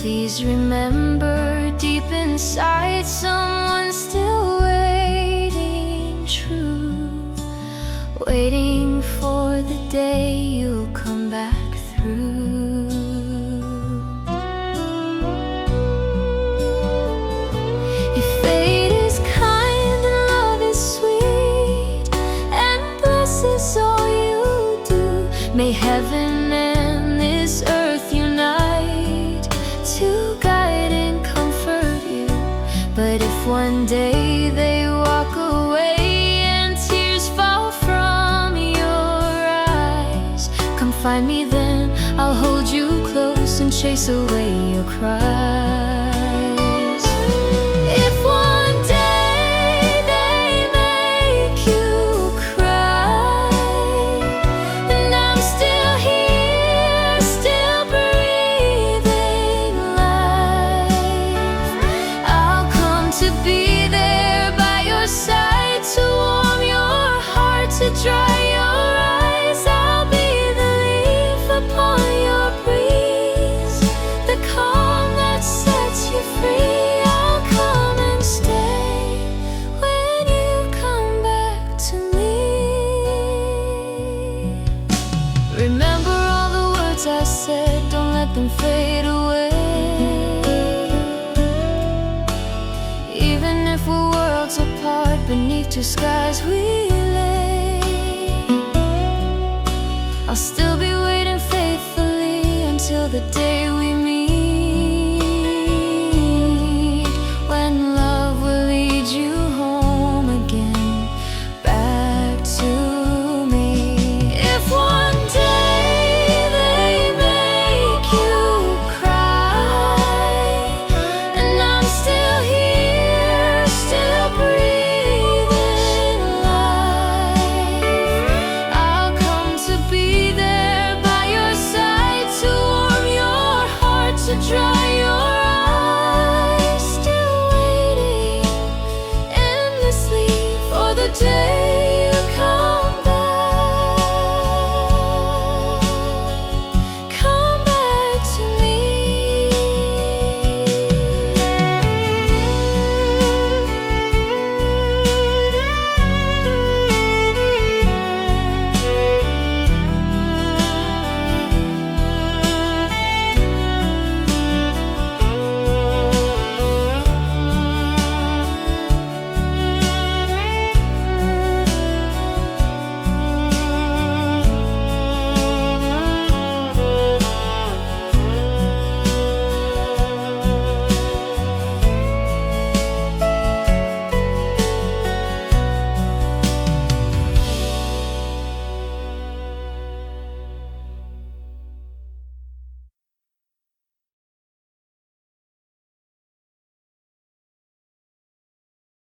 Please remember, deep inside, someone's still waiting true, waiting for the day you'll come back through. If fate is kind and love is sweet and blesses all you do, may heaven and this earth unite to guide and comfort you. But if one day they walk away and tears fall from your eyes, come find me then, I'll hold you close and chase away your cries. If one day they make you cry, and I'm still here, still breathing life, I'll come to be there by your side, to warm your heart, to dry your eyes. I'll be the leaf upon your breeze, the calm that sets you free. I'll come and stay when you come back to me. Remember all the words I said, don't let them fade away. Even if we're worlds apart, beneath two skies we lay, I'll still be waiting faithfully until the day we meet, when love will lead you home again, back to me. If one day they make you cry, and I'm still here, still breathing life, I'll come to be there by your side, to warm your heart, to dry